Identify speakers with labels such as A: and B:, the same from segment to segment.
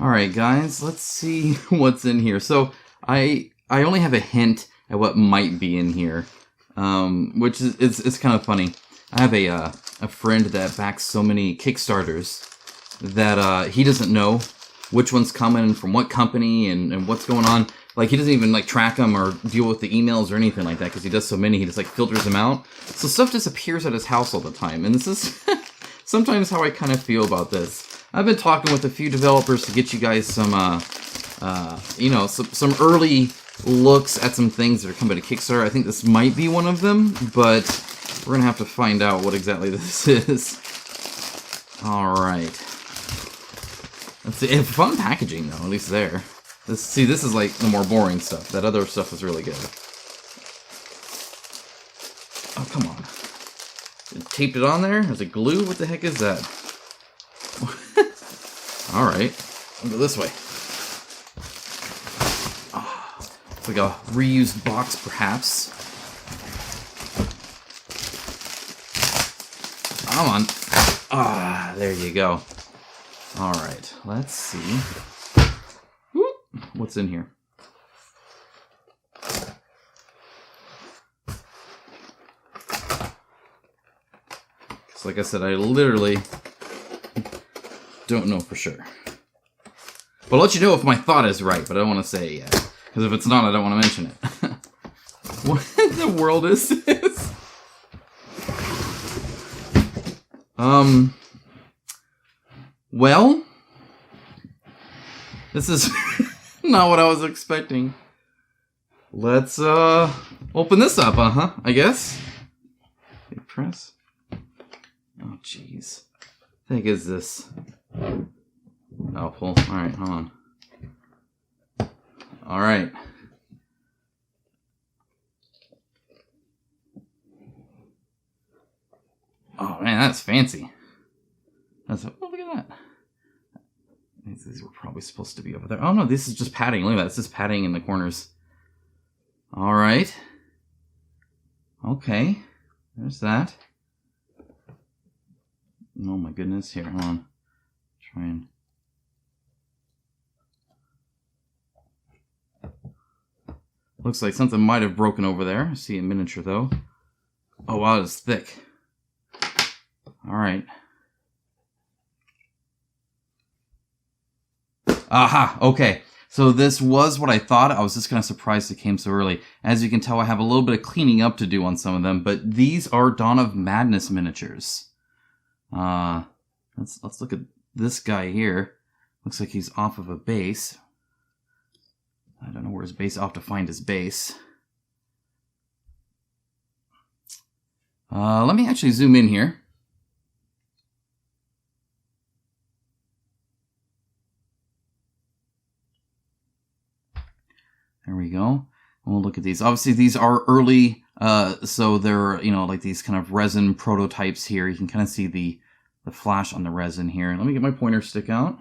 A: Alright guys, let's see what's in here. So, I only have a hint at what might be in here, which is it's kind of funny. I have a friend that backs so many Kickstarters that he doesn't know which one's coming from what company and what's going on. Like, he doesn't even, like, track them or deal with the emails or anything like that because he does so many. He just, like, filters them out. So stuff just appears at his house all the time. And this is sometimes how I kind of feel about this. I've been talking with a few developers to get you guys some, you know, some early looks at some things that are coming to Kickstarter. I think this might be one of them, but we're going to have to find out what exactly this is. All right. Let's see. Fun packaging, though, at least there. See, this is like the more boring stuff. That other stuff is really good. Oh, come on. It taped it on there? Is it glue? What the heck is that? Alright. I'll go this way. Oh, it's like a reused box, perhaps. Come on. Ah, there you go. Alright, let's see. What's in here? So like I said, I literally don't know for sure. But I'll let you know if my thought is right, but I don't want to say it yet. Because if it's not, I don't want to mention it. What in the world is this? Well, this is not what I was expecting. Let's, open this up, I guess. Okay, press. Oh, jeez. I think is this. Oh, pull. Alright, hold on. Alright. Oh, man, that's fancy. That's, oh, look at that. These were probably supposed to be over there. Oh, no, this is just padding. Look at that. This is padding in the corners. All right. Okay. There's that. Oh, my goodness. Here, hold on. Try and... Looks like something might have broken over there. I see a miniature, though. Oh, wow, it's thick. All right. Aha, okay. So this was what I thought. I was just kind of surprised it came so early. As you can tell, I have a little bit of cleaning up to do on some of them, but these are Dawn of Madness miniatures. Let's look at this guy here. Looks like he's off of a base. I don't know where his base. I'll have to find his base. Let me actually zoom in here. There we go. And we'll look at these. Obviously, these are early, so they're, you know, like these kind of resin prototypes here. You can kind of see the flash on the resin here. Let me get my pointer stick out.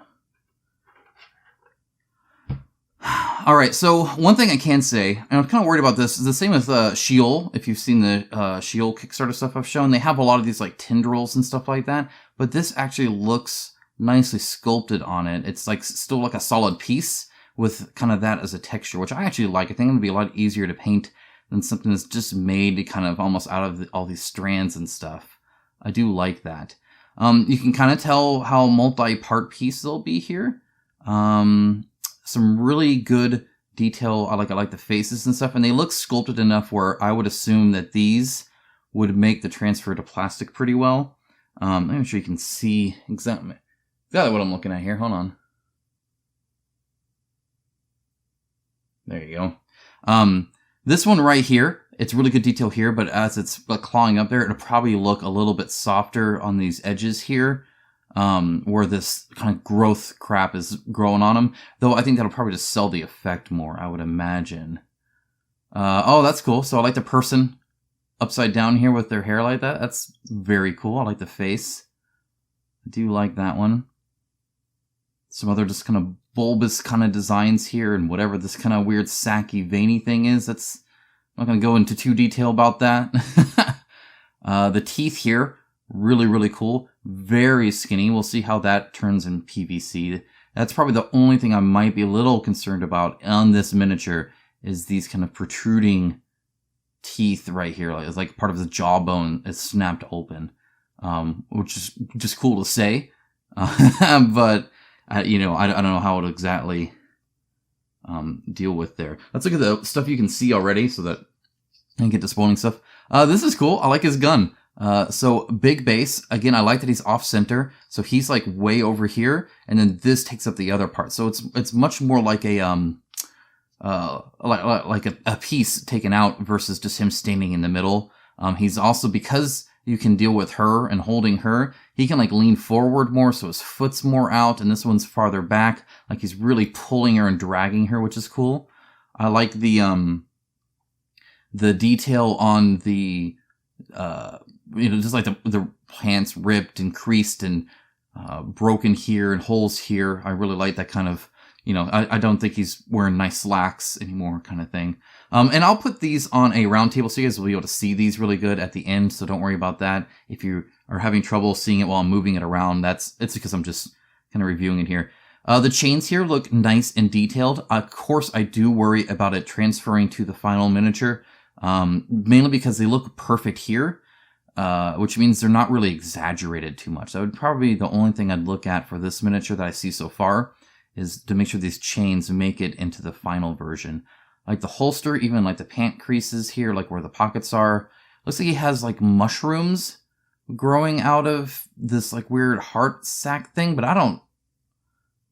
A: All right, so one thing I can say, and I'm kind of worried about this, is the same with Sheol. If you've seen the Sheol Kickstarter stuff I've shown, they have a lot of these like tendrils and stuff like that, but this actually looks nicely sculpted on it. It's like still like a solid piece with kind of that as a texture, which I actually like. I think it would be a lot easier to paint than something that's just made kind of almost out of all these strands and stuff. I do like that. You can kind of tell how multi-part piece they'll be here. Some really good detail. I like the faces and stuff, and they look sculpted enough where I would assume that these would make the transfer to plastic pretty well. I'm sure you can see exactly what I'm looking at here. Hold on. There you go. This one right here, it's really good detail here, but as it's clawing up there, it'll probably look a little bit softer on these edges here, where this kind of growth crap is growing on them. Though I think that'll probably just sell the effect more, I would imagine. Oh, that's cool. So I like the person upside down here with their hair like that. That's very cool. I like the face. I do like that one. Some other just kind of bulbous kind of designs here, and whatever this kind of weird sacky veiny thing is. That's, I'm not going to go into too detail about that. The teeth here, really, really cool. Very skinny. We'll see how that turns in PVC. That's probably the only thing I might be a little concerned about on this miniature is these kind of protruding teeth right here. Like, it's like part of the jawbone is snapped open, which is just cool to say. But, I don't know how to exactly deal with there. Let's look at the stuff you can see already so that I can get to spoiling stuff. This is cool. I like his gun. So big base. Again, I like that he's off center. So he's like way over here, and then this takes up the other part. So it's much more like a like a piece taken out versus just him standing in the middle. He's also, because you can deal with her and holding her, he can like lean forward more, so his foot's more out, and this one's farther back. Like he's really pulling her and dragging her, which is cool. I like the detail on the just like the pants ripped and creased and broken here and holes here. I really like that kind of, I don't think he's wearing nice slacks anymore kind of thing. And I'll put these on a round table so you guys will be able to see these really good at the end, so don't worry about that. If you are having trouble seeing it while I'm moving it around, it's because I'm just kind of reviewing it here. The chains here look nice and detailed. Of course, I do worry about it transferring to the final miniature, mainly because they look perfect here. Which means they're not really exaggerated too much. That would probably be the only thing I'd look at for this miniature that I see so far, is to make sure these chains make it into the final version. Like the holster, even like the pant creases here, like where the pockets are. Looks like he has like mushrooms growing out of this like weird heart sack thing, but I don't...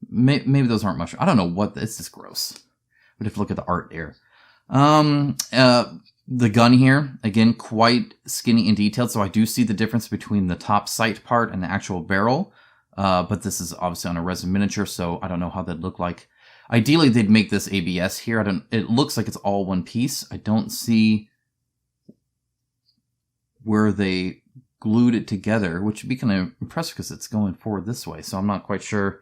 A: Maybe those aren't mushrooms. I don't know what... It's just gross. But if you look at the art there. The gun here, again, quite skinny and detailed, so I do see the difference between the top sight part and the actual barrel. But this is obviously on a resin miniature, so I don't know how that'd look like. Ideally, they'd make this ABS here. It looks like it's all one piece. I don't see where they glued it together, which would be kind of impressive because it's going forward this way, so I'm not quite sure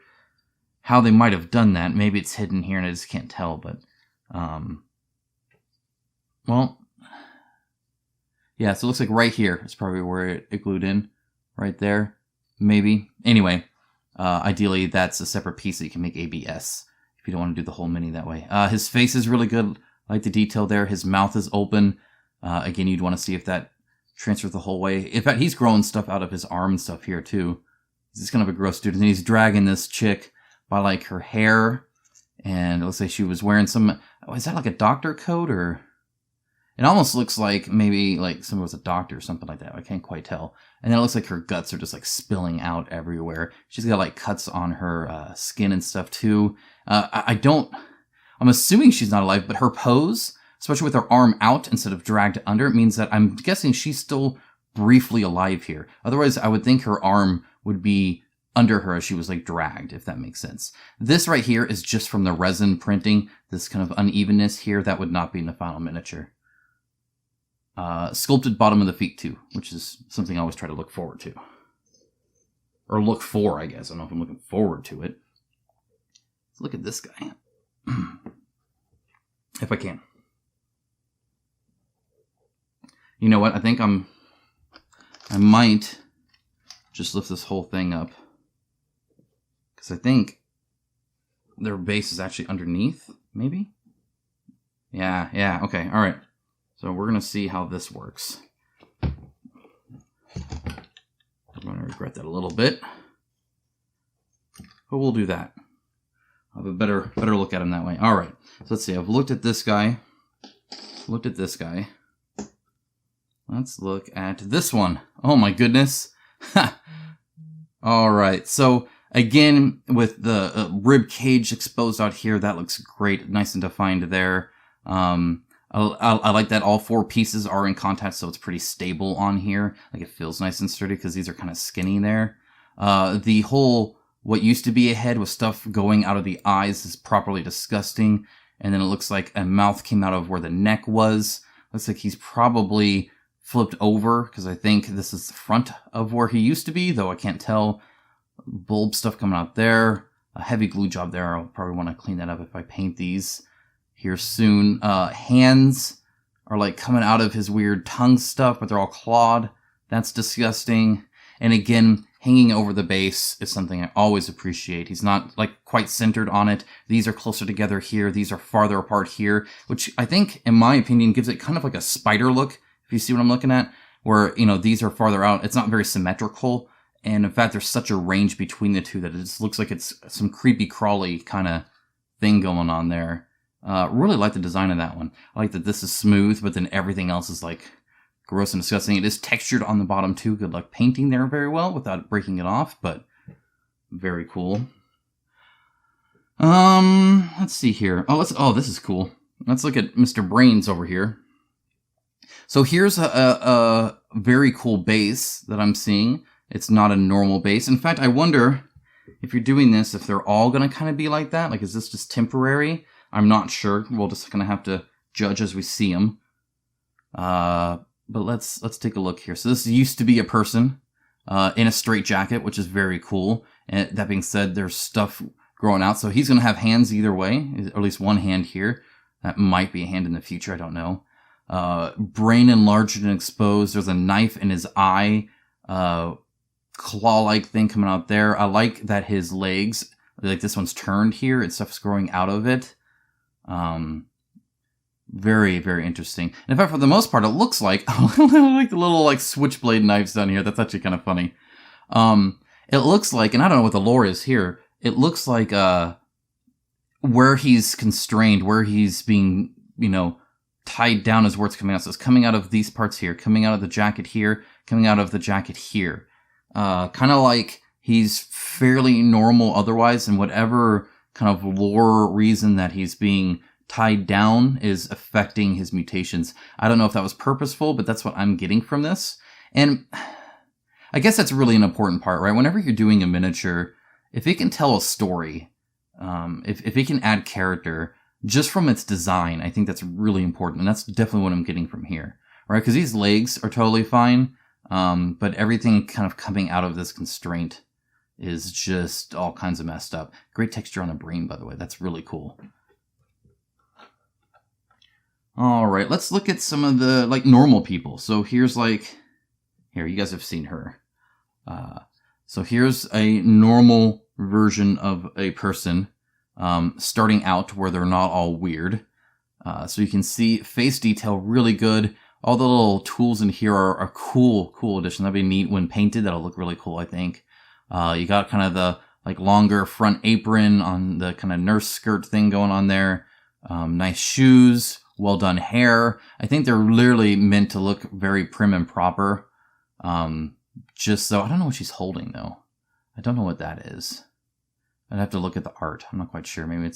A: how they might have done that. Maybe it's hidden here and I just can't tell, but... well... yeah, so it looks like right here is probably where it glued in. Right there. Maybe. Anyway, ideally that's a separate piece that you can make ABS if you don't want to do the whole mini that way. His face is really good. I like the detail there. His mouth is open. Again, you'd want to see if that transfers the whole way. In fact, he's growing stuff out of his arm and stuff here too. He's just kind of a gross dude. And then he's dragging this chick by like her hair. And it looks like she was wearing some... oh, is that like a doctor coat or... It almost looks like maybe like someone was a doctor or something like that. I can't quite tell. And then it looks like her guts are just like spilling out everywhere. She's got like cuts on her skin and stuff too. I'm assuming she's not alive, but her pose, especially with her arm out instead of dragged under, it means that I'm guessing she's still briefly alive here. Otherwise, I would think her arm would be under her as she was like dragged, if that makes sense. This right here is just from the resin printing. This kind of unevenness here, that would not be in the final miniature. Sculpted bottom of the feet too, which is something I always try to look forward to. Or look for, I guess. I don't know if I'm looking forward to it. Let's look at this guy. If I can. You know what? I think I might just lift this whole thing up. Because I think their base is actually underneath, maybe? Yeah, okay, alright. So we're going to see how this works. I'm going to regret that a little bit. But we'll do that. I'll have a better look at him that way. Alright, so let's see. I've looked at this guy. Looked at this guy. Let's look at this one. Oh my goodness. Alright, so again, with the rib cage exposed out here, that looks great. Nice and defined there. I like that all four pieces are in contact, so it's pretty stable on here. Like, it feels nice and sturdy because these are kind of skinny there. The whole, what used to be a head with stuff going out of the eyes is properly disgusting. And then it looks like a mouth came out of where the neck was. Looks like he's probably flipped over, because I think this is the front of where he used to be, though I can't tell. Bulb stuff coming out there. A heavy glue job there. I'll probably want to clean that up if I paint these here soon. Hands are like coming out of his weird tongue stuff, but they're all clawed. That's disgusting. And again, hanging over the base is something I always appreciate. He's not like quite centered on it. These are closer together here. These are farther apart here, which I think, in my opinion, gives it kind of like a spider look, if you see what I'm looking at, where, you know, these are farther out. It's not very symmetrical. And in fact, there's such a range between the two that it just looks like it's some creepy crawly kind of thing going on there. Really like the design of that one. I like that this is smooth, but then everything else is like gross and disgusting. It is textured on the bottom too. Good luck painting there very well without breaking it off, but very cool. Let's see here. Oh, this is cool. Let's look at Mr. Brains over here. So here's a very cool base that I'm seeing. It's not a normal base. In fact, I wonder if you're doing this, if they're all going to kind of be like that. Like, is this just temporary? I'm not sure. We'll just kind of have to judge as we see them. But let's take a look here. So this used to be a person in a straitjacket, which is very cool. And that being said, there's stuff growing out. So he's going to have hands either way, or at least one hand here. That might be a hand in the future. I don't know. Brain enlarged and exposed. There's a knife in his eye. Claw-like thing coming out there. I like that his legs, like this one's turned here and stuff's growing out of it. Very, very interesting. And in fact, for the most part, it looks like, I like the little like switchblade knives down here. That's actually kind of funny. It looks like, and I don't know what the lore is here. It looks like, where he's constrained, where he's being, you know, tied down is where it's coming out. So it's coming out of these parts here, coming out of the jacket here, coming out of the jacket here. Kind of like he's fairly normal otherwise, and whatever kind of lore reason that he's being tied down is affecting his mutations. I don't know if that was purposeful, but that's what I'm getting from this. And I guess that's really an important part, right? Whenever you're doing a miniature, if it can tell a story, if it can add character just from its design, I think that's really important. And that's definitely what I'm getting from here, right? Because these legs are totally fine. But everything kind of coming out of this constraint is just all kinds of messed up. Great texture on the brain, by the way. That's really cool. All right, let's look at some of the like normal people. So here's like, here, you guys have seen her. So here's a normal version of a person, starting out where they're not all weird. So you can see face detail really good. All the little tools in here are a cool addition. That'd be neat when painted. That'll look really cool, I think. You got kind of the like longer front apron on the kind of nurse skirt thing going on there. Nice shoes, well done hair. I think they're literally meant to look very prim and proper. Just so, I don't know what she's holding though. I don't know what that is. I'd have to look at the art. I'm not quite sure. Maybe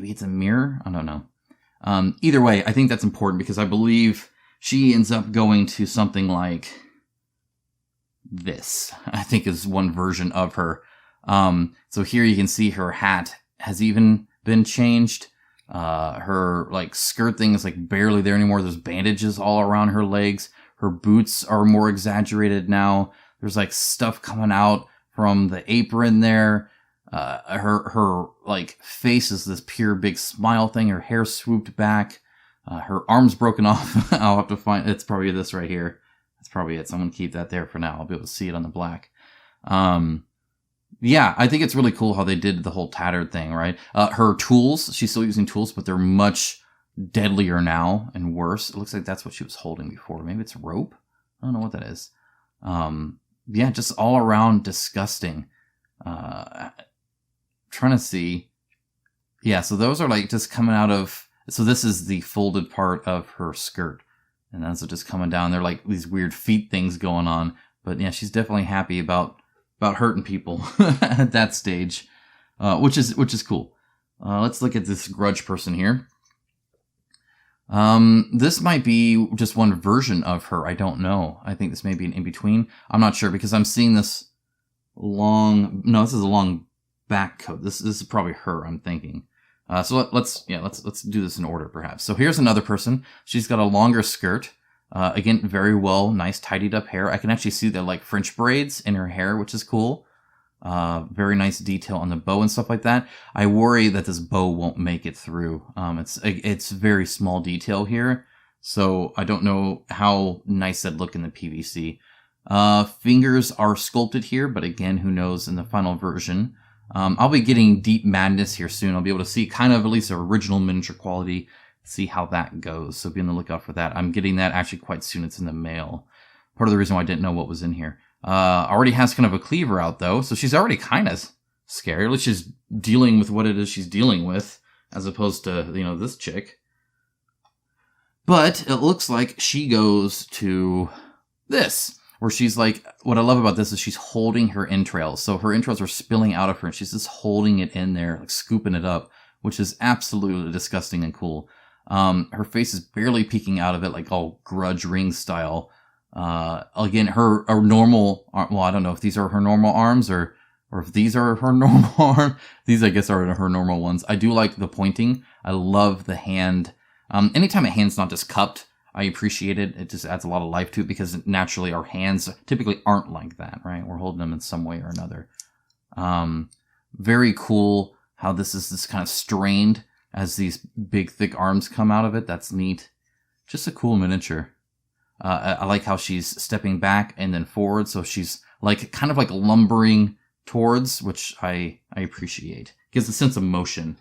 A: it's a mirror. I don't know. Either way, I think that's important because I believe she ends up going to something like this, I think is one version of her. So here you can see her hat has even been changed. Her like skirt thing is like barely there anymore. There's bandages all around her legs. Her boots are more exaggerated now. There's like stuff coming out from the apron there. Her like face is this pure big smile thing. Her hair swooped back. Her arm's broken off. I'll have to find, it's probably this right here. That's probably it. So I'm going to keep that there for now. I'll be able to see it on the black. Yeah, I think it's really cool how they did the whole tattered thing, right? Her tools, she's still using tools, but they're much deadlier now and worse. It looks like that's what she was holding before. Maybe it's rope? I don't know what that is. Yeah, just all around disgusting. Trying to see. Yeah, so those are like just coming out of, so this is the folded part of her skirt. And that's just coming down. They're like these weird feet things going on. But yeah, she's definitely happy about hurting people at that stage, which is cool. Let's look at this grudge person here. This might be just one version of her. I don't know. I think this may be an in-between. I'm not sure because I'm seeing this long, no, this is a long back coat. This is probably her, I'm thinking. So let's do this in order perhaps. So here's another person. She's got a longer skirt. Again, very well, nice tidied up hair. I can actually see the like French braids in her hair, which is cool. Very nice detail on the bow and stuff like that. I worry that this bow won't make it through. It's very small detail here. So I don't know how nice that'd look in the PVC. Fingers are sculpted here, but again, who knows in the final version. I'll be getting Deep Madness here soon. I'll be able to see kind of at least the original miniature quality, see how that goes. So be on the lookout for that. I'm getting that actually quite soon. It's in the mail. Part of the reason why I didn't know what was in here. Already has kind of a cleaver out though, so she's already kind of scary. At least she's dealing with what it is she's dealing with, as opposed to, this chick. But it looks like she goes to this, where she's like, what I love about this is she's holding her entrails. So her entrails are spilling out of her and she's just holding it in there, like scooping it up, which is absolutely disgusting and cool. Her face is barely peeking out of it, like all Grudge Ring style. Again, her normal, well, I don't know if these are her normal arms or if these are her normal arm. These, I guess, are her normal ones. I do like the pointing. I love the hand. Anytime a hand's not just cupped, I appreciate it. It just adds a lot of life to it because naturally our hands typically aren't like that, right? We're holding them in some way or another. Very cool how this is this kind of strained as these big, thick arms come out of it. That's neat. Just a cool miniature. I like how she's stepping back and then forward. So she's like kind of like lumbering towards, which I appreciate. Gives a sense of motion.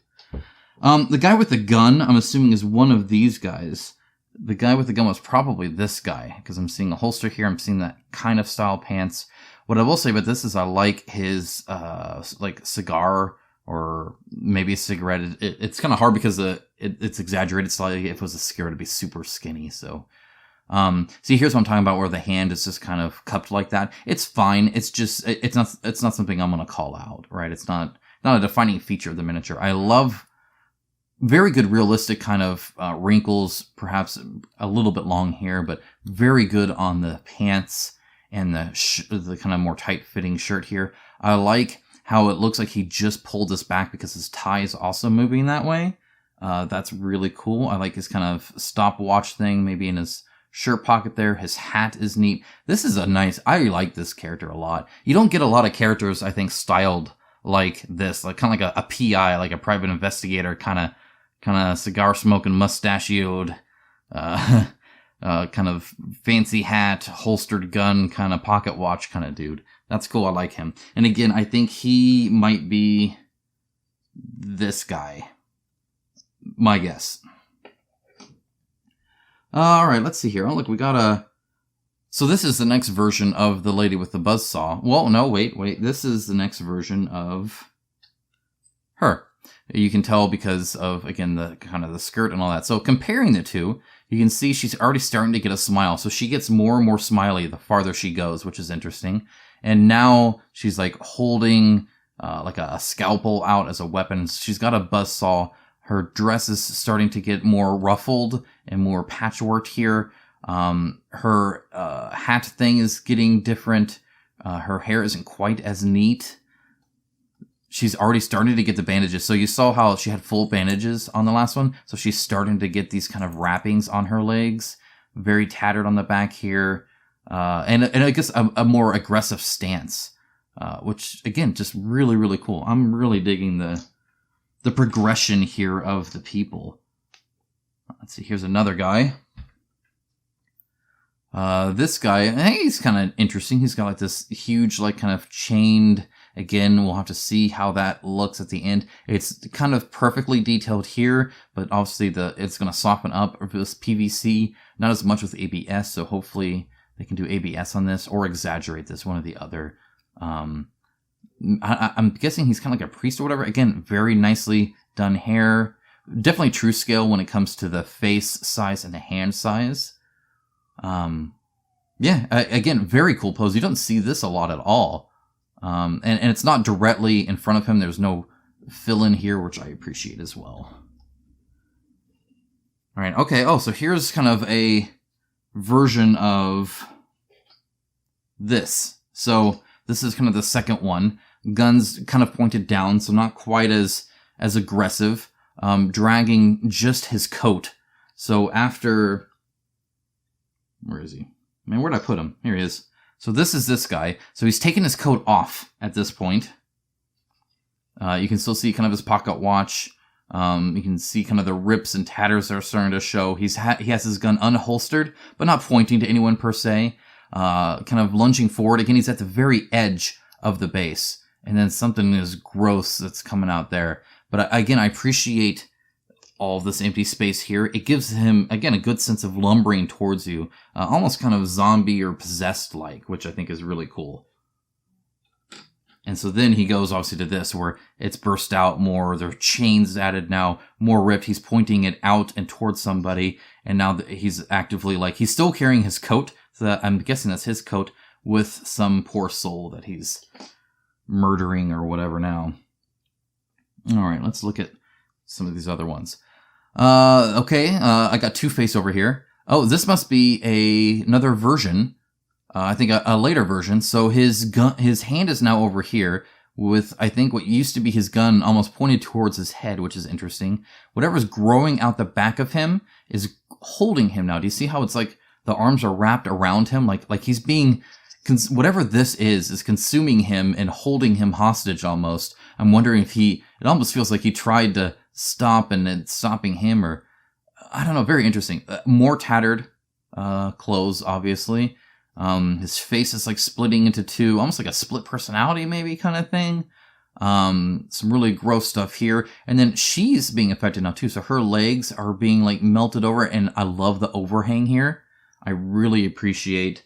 A: The guy with the gun, I'm assuming, is one of these guys. The guy with the gun was probably this guy, because I'm seeing a holster here. I'm seeing that kind of style pants. What I will say about this is I like his like cigar or maybe a cigarette. It's kind of hard because it's exaggerated slightly. If it was a cigarette, it'd be super skinny. So, see, here's what I'm talking about, where the hand is just kind of cupped like that. It's fine. It's just it's not something I'm gonna call out, right? It's not a defining feature of the miniature. I love very good realistic kind of wrinkles, perhaps a little bit long hair, but very good on the pants and the kind of more tight-fitting shirt here. I like how it looks like he just pulled this back because his tie is also moving that way. That's really cool. I like his kind of stopwatch thing, maybe in his shirt pocket there. His hat is neat. This is I like this character a lot. You don't get a lot of characters, I think, styled like this, like kind of like a PI, like a private investigator kind of cigar smoking, mustachioed, kind of fancy hat, holstered gun, kind of pocket watch kind of dude. That's cool. I like him. And again, I think he might be this guy. My guess. All right, let's see here. Oh, look, we got so this is the next version of the lady with the buzzsaw. Well, no, wait. This is the next version of her. You can tell because of, again, the kind of the skirt and all that. So comparing the two, you can see she's already starting to get a smile. So she gets more and more smiley the farther she goes, which is interesting. And now she's like holding like a scalpel out as a weapon. She's got a buzzsaw. Her dress is starting to get more ruffled and more patchworked here. Her hat thing is getting different. Her hair isn't quite as neat. She's already starting to get the bandages. So you saw how she had full bandages on the last one. So she's starting to get these kind of wrappings on her legs. Very tattered on the back here. And I guess a more aggressive stance. Which, again, just really, really cool. I'm really digging the progression here of the people. Let's see, here's another guy. This guy, hey, he's kind of interesting. He's got like this huge, like kind of chained. Again, we'll have to see how that looks at the end. It's kind of perfectly detailed here, but obviously it's going to soften up with this PVC. Not as much with ABS, so hopefully they can do ABS on this or exaggerate this, one or the other. I'm guessing he's kind of like a priest or whatever. Again, very nicely done hair. Definitely true scale when it comes to the face size and the hand size. Yeah, again, very cool pose. You don't see this a lot at all. And it's not directly in front of him. There's no fill in here, which I appreciate as well. All right. Okay. Oh, so here's kind of a version of this. So this is kind of the second one. Guns kind of pointed down, so not quite as aggressive. Dragging just his coat. So after, where is he? Man, where'd I put him? Here he is. So this is this guy. So he's taken his coat off at this point. You can still see kind of his pocket watch. You can see kind of the rips and tatters that are starting to show. He has his gun unholstered, but not pointing to anyone per se. kind of lunging forward. Again, he's at the very edge of the base. And then something is gross that's coming out there. But again, I appreciate all of this empty space here. It gives him, again, a good sense of lumbering towards you. Almost kind of zombie or possessed-like, which I think is really cool. And so then he goes, obviously, to this, where it's burst out more. There are chains added now, more ripped. He's pointing it out and towards somebody. And now he's actively, like, he's still carrying his coat. So I'm guessing that's his coat with some poor soul that he's murdering or whatever now. All right, let's look at some of these other ones. I got Two-Face over here. Oh, this must be another version. I think a later version. So his hand is now over here with, I think, what used to be his gun almost pointed towards his head, which is interesting. Whatever's growing out the back of him is holding him now. Do you see how it's like the arms are wrapped around him? Like he's being, whatever this is consuming him and holding him hostage almost. I'm wondering if it almost feels like he tried to stop and it's stopping him, or I don't know. Very interesting. More tattered clothes, obviously. His face is like splitting into two, almost like a split personality maybe kind of thing. Some really gross stuff here. And then she's being affected now too. So her legs are being like melted over, and I love the overhang here. I really appreciate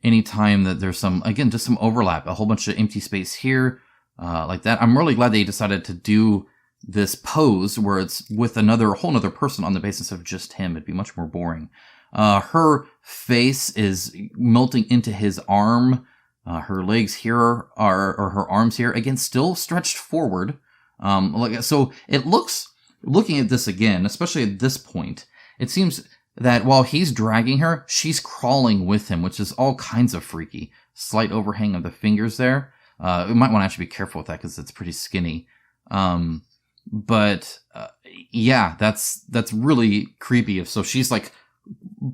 A: any time that there's just some overlap, a whole bunch of empty space here, like that. I'm really glad they decided to do this pose where it's with a whole nother person on the basis of just him. It'd be much more boring. Her face is melting into his arm. Her legs here or her arms here, again, still stretched forward. So it looks, looking at this again, especially at this point, it seems that while he's dragging her, she's crawling with him, which is all kinds of freaky. Slight overhang of the fingers there. We might want to actually be careful with that because it's pretty skinny. Yeah, that's really creepy. So she's like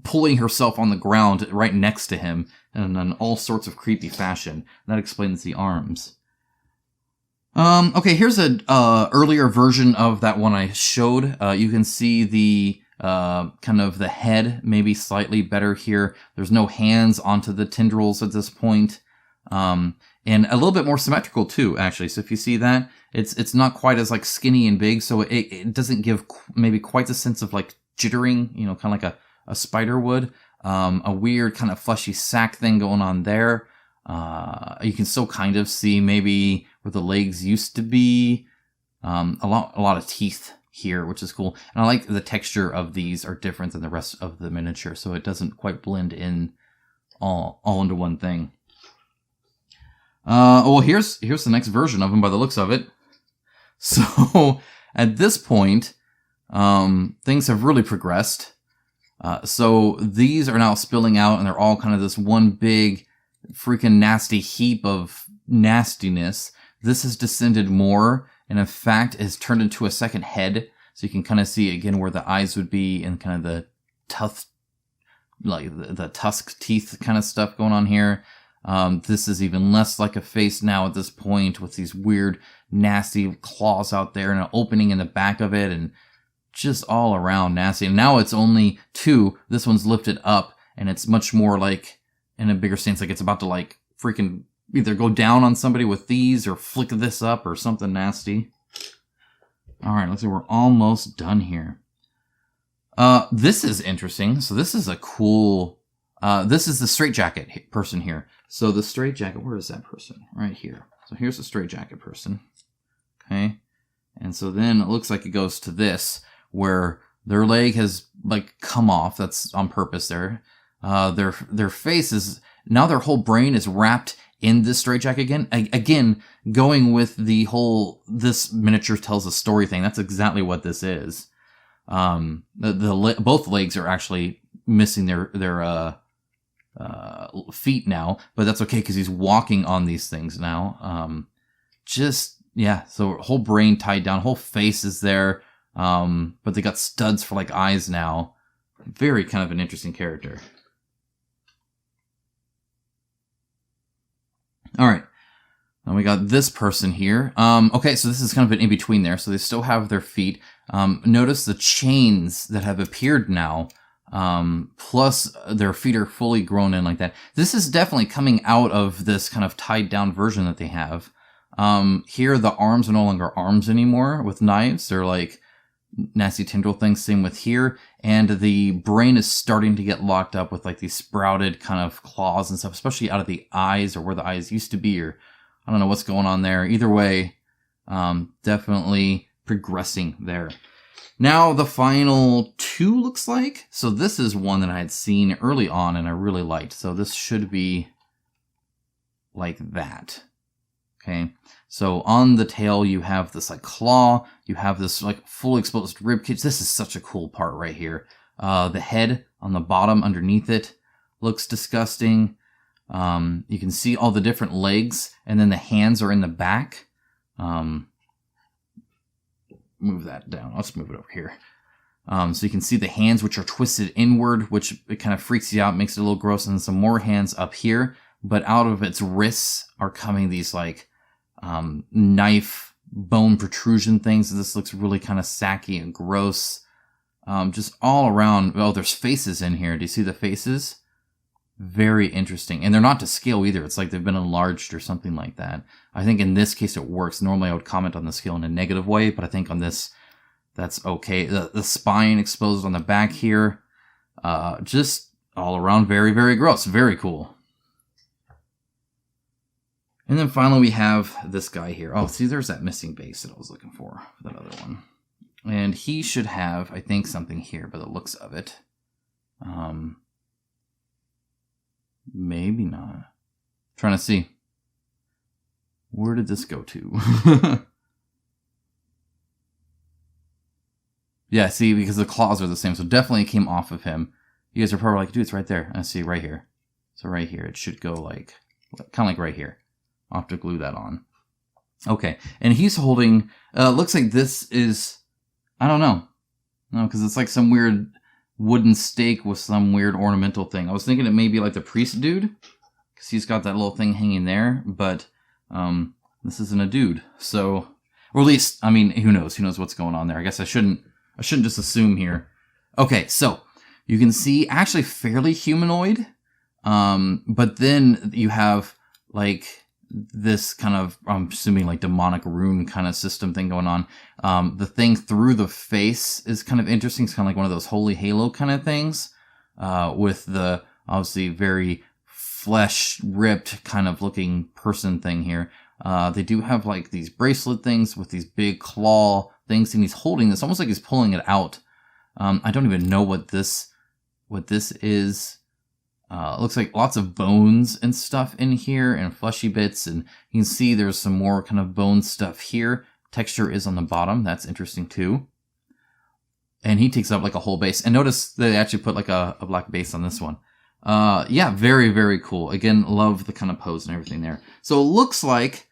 A: pulling herself on the ground right next to him in an all sorts of creepy fashion. That explains the arms. Okay, here's a earlier version of that one I showed. You can see the kind of the head maybe slightly better here. There's no hands onto the tendrils at this point. And a little bit more symmetrical too, actually. So if you see that, it's not quite as like skinny and big, so it doesn't give maybe quite the sense of like jittering, kind of like a spider would. A weird kind of fleshy sack thing going on there. You can still kind of see maybe where the legs used to be. A lot of teeth here, which is cool. And I like the texture of these are different than the rest of the miniature, so it doesn't quite blend in all into one thing. Well, here's the next version of him by the looks of it. So at this point, things have really progressed. So these are now spilling out, and they're all kind of this one big freaking nasty heap of nastiness. This has descended more, and in fact has turned into a second head. So you can kind of see again where the eyes would be, and kind of the tough, like the tusk teeth kind of stuff going on here. This is even less like a face now at this point, with these weird, nasty claws out there and an opening in the back of it, and just all around nasty. And now it's only two. This one's lifted up, and it's much more like in a bigger sense, like it's about to like freaking either go down on somebody with these or flick this up or something nasty. All right, let's see. We're almost done here. This is interesting. So this is a cool. This is the Straitjacket person here. So the Straitjacket, where is that person? Right here. So here's the Straitjacket person. Okay. And so then it looks like it goes to this, where their leg has like come off. That's on purpose there. Their face is, now their whole brain is wrapped in this straitjacket again. Again, going with the whole, this miniature tells a story thing. That's exactly what this is. Both legs are actually missing their feet now, but that's okay because he's walking on these things now. So whole brain tied down, whole face is there, but they got studs for like eyes now. Very kind of an interesting character. All right, and we got this person here. Okay, so this is kind of an in-between there. So they still have their feet. Notice the chains that have appeared now. plus their feet are fully grown in like that. This is definitely coming out of this kind of tied down version that they have. Here the arms are no longer arms anymore with knives. They're like nasty tendril things. Same with here. And the brain is starting to get locked up with like these sprouted kind of claws and stuff, especially out of the eyes or where the eyes used to be, or I don't know what's going on there. Either way, definitely progressing there. Now the final two looks like. So this is one that I had seen early on and I really liked. So this should be like that. Okay. So on the tail you have this like claw. You have this like fully exposed rib cage. This is such a cool part right here. The head on the bottom underneath it looks disgusting. You can see all the different legs, and then the hands are in the back. Move that down. Let's move it over here. So you can see the hands, which are twisted inward, which it kind of freaks you out, makes it a little gross. And then some more hands up here, but out of its wrists are coming these like knife bone protrusion things. This looks really kind of sacky and gross. Just all around. Oh, there's faces in here. Do you see the faces? Very interesting. And they're not to scale either. It's like they've been enlarged or something like that. I think in this case it works. Normally I would comment on the scale in a negative way, but I think on this, that's okay. The spine exposed on the back here. Just all around very, very gross. Very cool. And then finally we have this guy here. Oh, see, there's that missing base that I was looking for that other one. And he should have, I think, something here by the looks of it. Maybe not. Trying to see. Where did this go to? Yeah, see, because the claws are the same. So definitely it came off of him. You guys are probably like, dude, it's right there. I see, right here. So right here, it should go like, kind of like right here. I'll have to glue that on. Okay, and he's holding, looks like this is, I don't know. No, because it's like some weird wooden stake with some weird ornamental thing. I was thinking it may be like the priest dude, because he's got that little thing hanging there, but this isn't a dude. So, or at least, I mean, who knows? Who knows what's going on there? I guess I shouldn't just assume here. Okay, so you can see actually fairly humanoid, but then you have like this kind of, I'm assuming like demonic rune kind of system thing going on. The thing through the face is kind of interesting. It's kind of like one of those holy halo kind of things, with the obviously very flesh ripped kind of looking person thing here. They do have like these bracelet things with these big claw things, and he's holding this almost like he's pulling it out. I don't even know what this is. Looks like lots of bones and stuff in here and fleshy bits, and you can see there's some more kind of bone stuff here. Texture is on the bottom. That's interesting too. And he takes up like a whole base. And notice they actually put like a black base on this one. Yeah, very, very cool. Again, love the kind of pose and everything there. So it looks like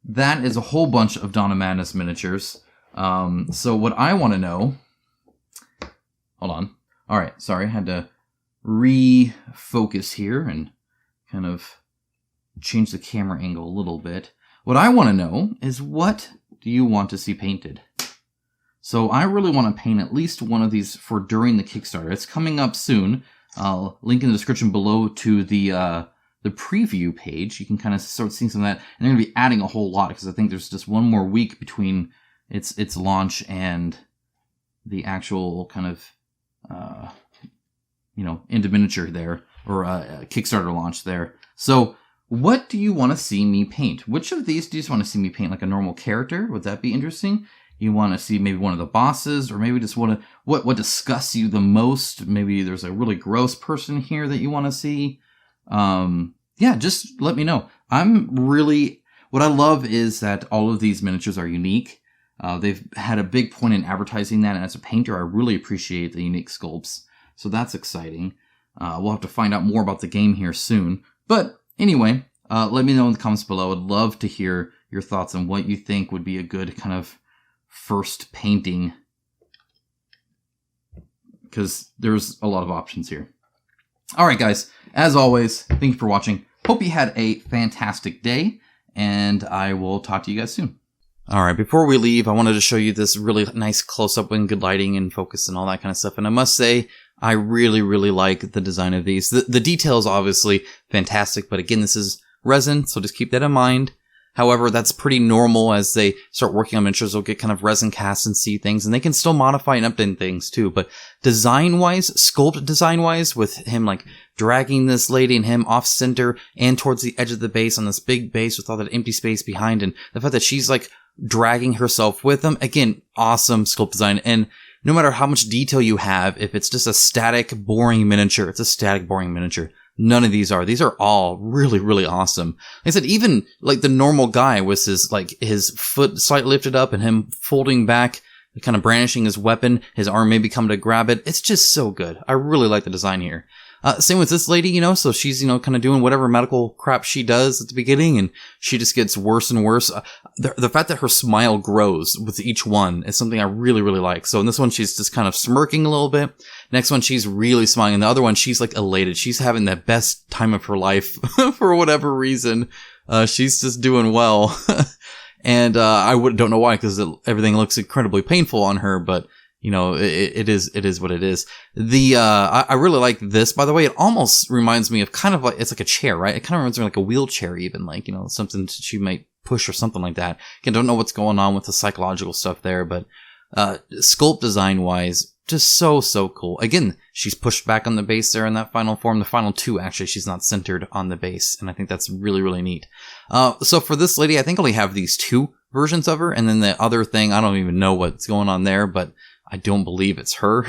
A: that is a whole bunch of Dawn of Madness miniatures. So what I want to know... Hold on. All right, sorry, I had to refocus here and kind of change the camera angle a little bit. What I want to know is, what do you want to see painted? So I really want to paint at least one of these for during the Kickstarter. It's coming up soon. I'll link in the description below to the preview page. You can kind of start seeing some of that. And they're going to be adding a whole lot because I think there's just one more week between its launch and the actual kind of into miniature there, or Kickstarter launch there. So what do you want to see me paint? Which of these do you just want to see me paint? Like a normal character? Would that be interesting? You want to see maybe one of the bosses, or maybe just want to, what disgusts you the most? Maybe there's a really gross person here that you want to see. Yeah, just let me know. What I love is that all of these miniatures are unique. They've had a big point in advertising that, and as a painter, I really appreciate the unique sculpts. So that's exciting. We'll have to find out more about the game here soon. But anyway, let me know in the comments below. I'd love to hear your thoughts on what you think would be a good kind of first painting, because there's a lot of options here. All right, guys, as always, thank you for watching. Hope you had a fantastic day, and I will talk to you guys soon. All right, before we leave, I wanted to show you this really nice close-up with good lighting and focus and all that kind of stuff. And I must say, I really, really like the design of these. The detail is obviously fantastic, but again, this is resin, so just keep that in mind. However, that's pretty normal as they start working on miniatures. They'll get kind of resin casts and see things, and they can still modify and update things too. But design-wise, sculpt design-wise, with him like dragging this lady and him off-center and towards the edge of the base on this big base with all that empty space behind, and the fact that she's like dragging herself with him, again, awesome sculpt design. And no matter how much detail you have, if it's just a static, boring miniature, it's a static, boring miniature. None of these are. These are all really, really awesome. Like I said, even like the normal guy with his foot slightly lifted up and him folding back, kind of brandishing his weapon, his arm maybe coming to grab it. It's just so good. I really like the design here. Same with this lady, so she's, kind of doing whatever medical crap she does at the beginning, and she just gets worse and worse. The fact that her smile grows with each one is something I really, really like. So in this one, she's just kind of smirking a little bit. Next one, she's really smiling. And the other one, she's like elated. She's having the best time of her life for whatever reason. She's just doing well. And don't know why, because everything looks incredibly painful on her, but it is what it is. I really like this, by the way. It almost reminds me of kind of like, it's like a chair, right? It kind of reminds me of like a wheelchair even, like, something she might push or something like that. Again, don't know what's going on with the psychological stuff there, but, sculpt design wise, just so cool. Again, she's pushed back on the base there in that final form. The final two, actually, she's not centered on the base, and I think that's really, really neat. So for this lady, I think I only have these two versions of her, and then the other thing, I don't even know what's going on there, but I don't believe it's her.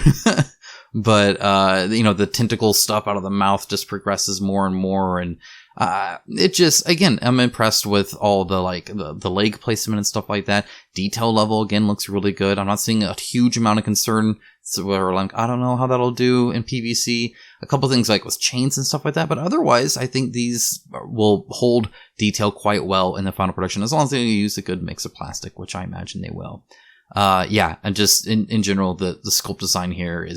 A: But, the tentacle stuff out of the mouth just progresses more and more. And, it just, again, I'm impressed with all the leg placement and stuff like that. Detail level, again, looks really good. I'm not seeing a huge amount of concern. So we're like, I don't know how that'll do in PVC. A couple things like with chains and stuff like that. But otherwise, I think these will hold detail quite well in the final production, as long as they use a good mix of plastic, which I imagine they will. And just in general, the sculpt design here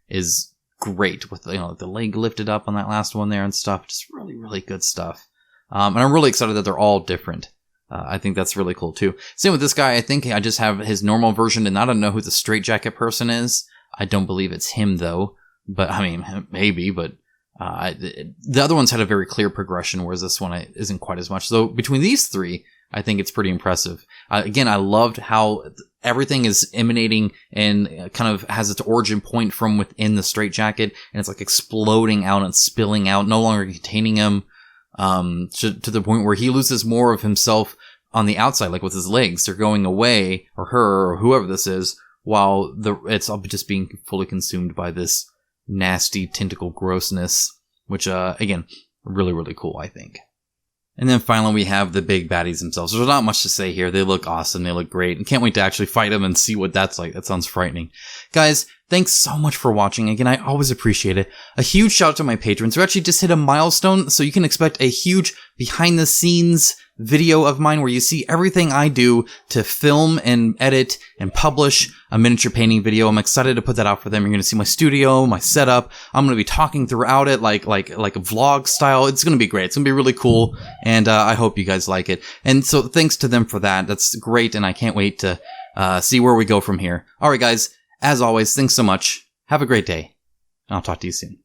A: is great with, the leg lifted up on that last one there and stuff. Just really, really good stuff. And I'm really excited that they're all different. I think that's really cool too. Same with this guy. I think I just have his normal version, and I don't know who the Straitjacket person is. I don't believe it's him though, but I mean, maybe, but, the other ones had a very clear progression, whereas this one isn't quite as much. So between these three, I think it's pretty impressive. Again, I loved how everything is emanating and kind of has its origin point from within the Straitjacket, and it's like exploding out and spilling out, no longer containing him, to the point where he loses more of himself on the outside, like with his legs. They're going away, or her, or whoever this is, while it's all just being fully consumed by this nasty tentacle grossness, which, again, really, really cool, I think. And then finally, we have the big baddies themselves. There's not much to say here. They look awesome. They look great. And can't wait to actually fight them and see what that's like. That sounds frightening. Guys, thanks so much for watching. Again, I always appreciate it. A huge shout out to my patrons. We actually just hit a milestone, so you can expect a huge behind-the-scenes video of mine where you see everything I do to film and edit and publish a miniature painting video. I'm excited to put that out for them. You're going to see my studio, my setup. I'm going to be talking throughout it like a vlog style. It's going to be great. It's going to be really cool, and I hope you guys like it. And so thanks to them for that. That's great, and I can't wait to see where we go from here. All right, guys. As always, thanks so much. Have a great day, and I'll talk to you soon.